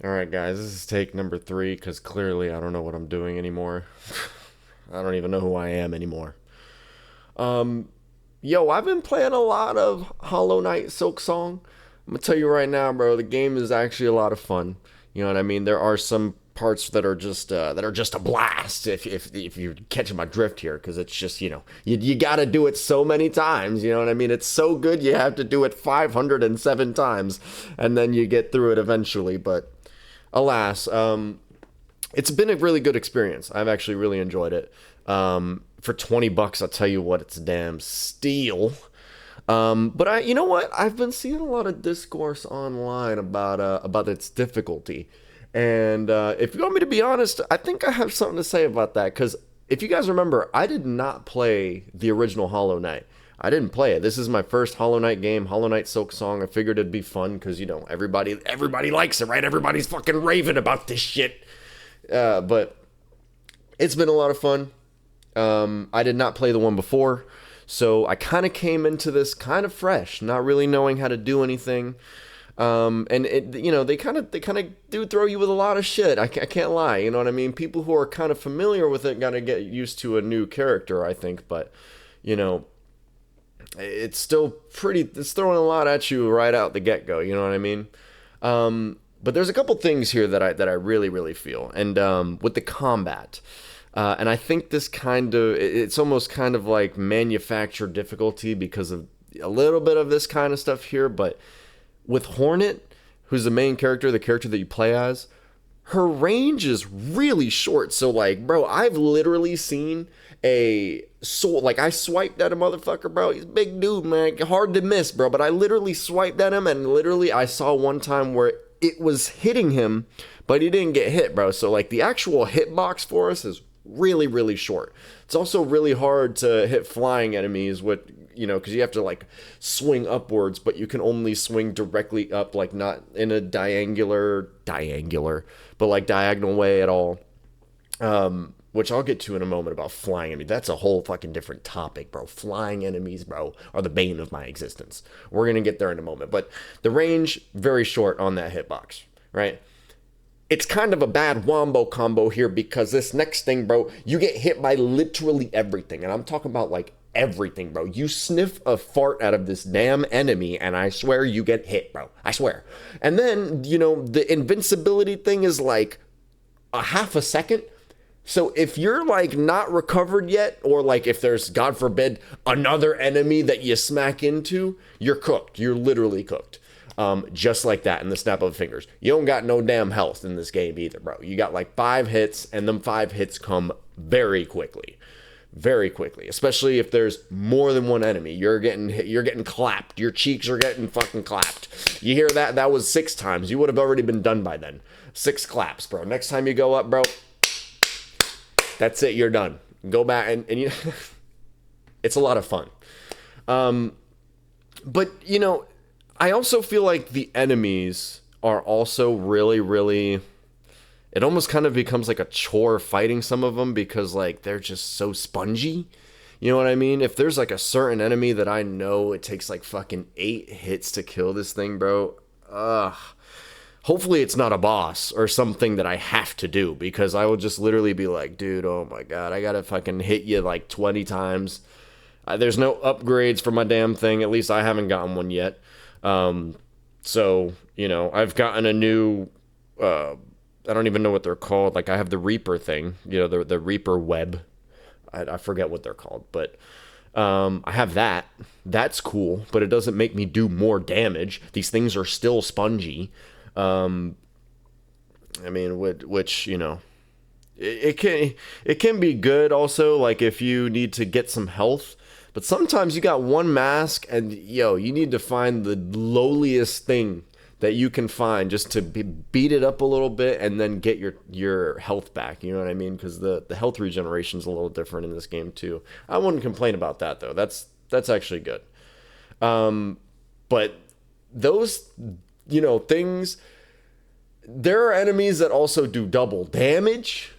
All right, guys, this is take number 3 because clearly I don't know what I'm doing anymore. I don't even know who I am anymore. Um, I've been playing a lot of Hollow Knight Silksong. I'm gonna tell you right now, bro. The game is actually a lot of fun. You know what I mean? There are some parts that are just a blast. If you're catching my drift here, because it's just you got to do it so many times. You know what I mean? It's so good you have to do it 507 times, and then you get through it eventually. But alas, it's been a really good experience. I've actually really enjoyed it. For $20, I'll tell you what, it's a damn steal. But you know what? I've been seeing a lot of discourse online about its difficulty, and if you want me to be honest, I think I have something to say about that. Because if you guys remember, I did not play the original Hollow Knight. I didn't play it. This is my first Hollow Knight game, Hollow Knight Silksong. I figured it'd be fun because everybody likes it, right? Everybody's fucking raving about this shit. But it's been a lot of fun. I did not play the one before, so I kind of came into this kind of fresh, not really knowing how to do anything. And they kind of do throw you with a lot of shit. I can't lie, you know what I mean? People who are kind of familiar with it gotta get used to a new character, I think. But you know, it's still it's throwing a lot at you right out the get go. You know what I mean? But there's a couple things here that I really really feel, and with the combat. And I think it's almost kind of like manufactured difficulty because of a little bit of this kind of stuff here. But with Hornet, who's the main character, the character that you play as, her range is really short. So like, bro, I've literally seen a sword, like I swiped at a motherfucker, bro. He's a big dude, man. Hard to miss, bro. But I literally swiped at him, and literally I saw one time where it was hitting him, but he didn't get hit, bro. So like the actual hitbox for us is really really short. It's also really hard to hit flying enemies with, because you have to like swing upwards, but you can only swing directly up, like not in a diangular but like diagonal way at all. Which I'll get to in a moment about flying enemies. That's a whole fucking different topic, bro. Flying enemies, bro, are the bane of my existence. We're gonna get there in a moment. But the range, very short on that hitbox, right? It's kind of a bad wombo combo here because this next thing, bro, you get hit by literally everything. And I'm talking about like everything, bro. You sniff a fart out of this damn enemy and I swear you get hit, bro. I swear. And then, the invincibility thing is like a half a second. So if you're like not recovered yet, or like if there's, God forbid, another enemy that you smack into, you're cooked. You're literally cooked. Just like that in the snap of fingers. You don't got no damn health in this game either, bro. You got like 5 hits, and them 5 hits come very quickly. Very quickly. Especially if there's more than one enemy. You're getting hit, you're getting clapped. Your cheeks are getting fucking clapped. You hear that? That was 6 times. You would have already been done by then. 6 claps, bro. Next time you go up, bro, that's it, you're done. Go back and it's a lot of fun. But I also feel like the enemies are also really, really. It almost kind of becomes like a chore fighting some of them because like they're just so spongy. You know what I mean? If there's like a certain enemy that I know it takes like fucking 8 hits to kill this thing, bro. Hopefully it's not a boss or something that I have to do, because I will just literally be like, dude, oh my god, I gotta fucking hit you like 20 times. There's no upgrades for my damn thing. At least I haven't gotten one yet. So, I've gotten a new, I don't even know what they're called. Like I have the Reaper thing, the Reaper web. I forget what they're called, but, I have that. That's cool, but it doesn't make me do more damage. These things are still spongy. I mean, which, it can be good also, like if you need to get some health. But sometimes you got one mask and, you need to find the lowliest thing that you can find just to beat it up a little bit and then get your health back. You know what I mean? Because the health regeneration is a little different in this game too. I wouldn't complain about that though. That's actually good. But those, things, there are enemies that also do double damage.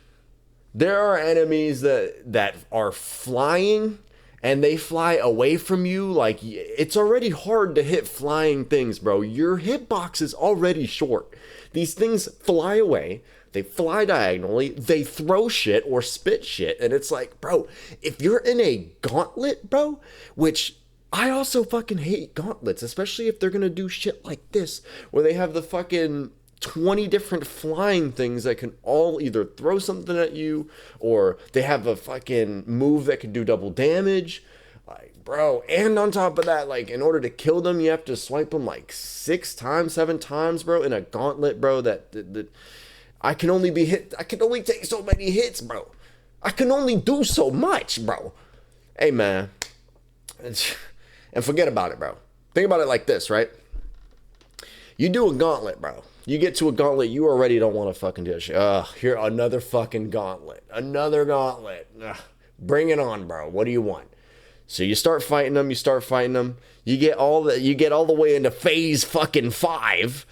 There are enemies that are flying and they fly away from you. Like, it's already hard to hit flying things, bro. Your hitbox is already short. These things fly away. They fly diagonally. They throw shit or spit shit. And it's like, bro, if you're in a gauntlet, bro, which I also fucking hate gauntlets, especially if they're going to do shit like this, where they have the fucking 20 different flying things that can all either throw something at you, or they have a fucking move that can do double damage. Like, bro, and on top of that, like, in order to kill them, you have to swipe them like 6 times, 7 times, bro, in a gauntlet, bro, that I can only be hit. I can only take so many hits, bro. I can only do so much, bro. Hey, man. And forget about it, bro. Think about it like this, right? You do a gauntlet, bro. You get to a gauntlet, you already don't want to fucking do shit. Here, another fucking gauntlet. Another gauntlet. Bring it on, bro. What do you want? So you start fighting them, You get all the way into phase fucking 5.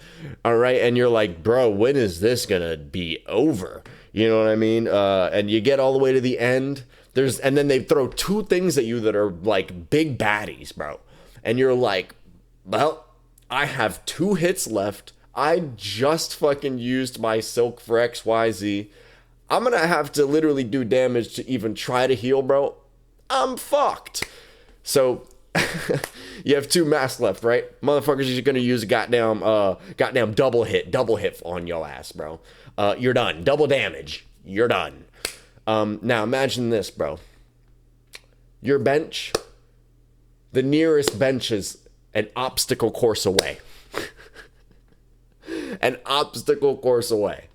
All right, and you're like, bro, when is this gonna be over? You know what I mean? And you get all the way to the end. And then they throw 2 things at you that are like big baddies, bro. And you're like, well, I have 2 hits left. I just fucking used my Silk for XYZ. I'm gonna have to literally do damage to even try to heal, bro. I'm fucked. So you have 2 masks left, right? Motherfuckers, you're gonna use a goddamn double hit on your ass, bro. You're done. Double damage. You're done. Now imagine this, bro. Your bench, the nearest bench is an obstacle course away. An obstacle course away.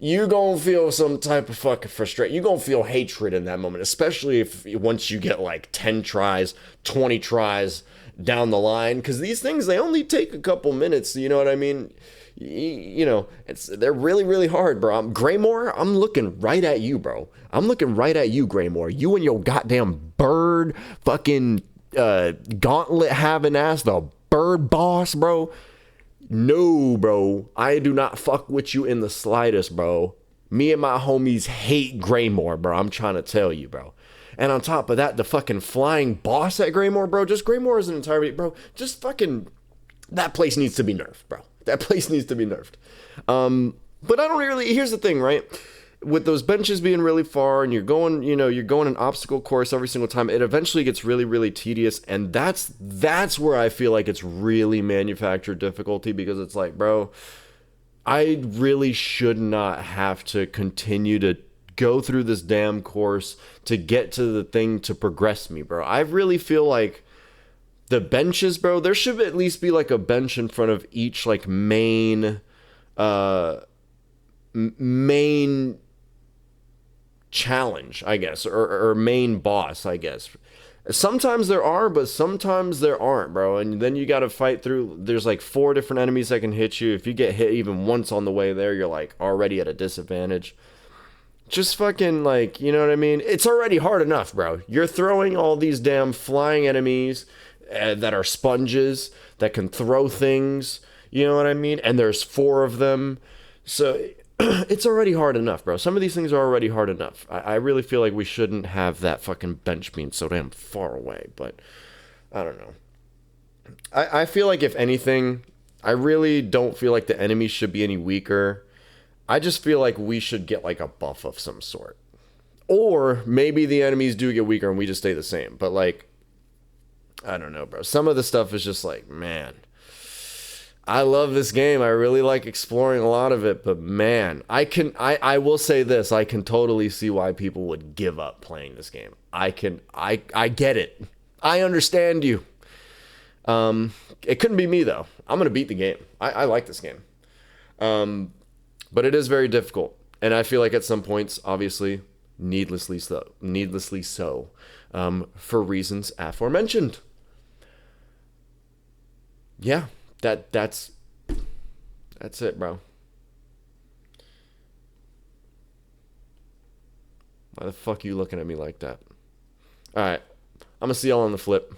You gonna feel some type of fucking frustration. You gonna feel hatred in that moment, especially if once you get like 10 tries, 20 tries down the line, because these things, they only take a couple minutes. You know what I mean? You know, they're really, really hard, bro. Greymore, I'm looking right at you, bro. I'm looking right at you, Greymore. You and your goddamn bird fucking gauntlet having ass, the bird boss, bro. No, bro. I do not fuck with you in the slightest, bro. Me and my homies hate Greymore, bro. I'm trying to tell you, bro. And on top of that, the fucking flying boss at Greymore, bro. Just Greymore as an entirety, bro. Just fucking... That place needs to be nerfed, bro. That place needs to be nerfed. But I don't really... Here's the thing, right? With those benches being really far and you're going an obstacle course every single time, it eventually gets really, really tedious. And that's where I feel like it's really manufactured difficulty, because it's like, bro, I really should not have to continue to go through this damn course to get to the thing to progress me, bro. I really feel like the benches, bro, there should at least be like a bench in front of each like main challenge, I guess, or main boss, I guess. Sometimes there are, but sometimes there aren't, bro. And then you got to fight through. There's like 4 different enemies that can hit you. If you get hit even once on the way there, you're like already at a disadvantage. Just fucking, like, you know what I mean? It's already hard enough, bro. You're throwing all these damn flying enemies that are sponges that can throw things. You know what I mean? And there's 4 of them. So it's already hard enough, bro. Some of these things are already hard enough. I really feel like we shouldn't have that fucking bench being so damn far away, but I don't know. I feel like, if anything, I really don't feel like the enemies should be any weaker. I just feel like we should get like a buff of some sort. Or maybe the enemies do get weaker and we just stay the same. But like, I don't know, bro. Some of the stuff is just like, man, I love this game. I really like exploring a lot of it, but man, I will say this. I can totally see why people would give up playing this game. I get it. I understand you. It couldn't be me though. I'm going to beat the game. I like this game. But it is very difficult. And I feel like at some points, obviously, needlessly so, for reasons aforementioned. Yeah. That's it, bro. Why the fuck are you looking at me like that? Alright. I'm gonna see y'all on the flip.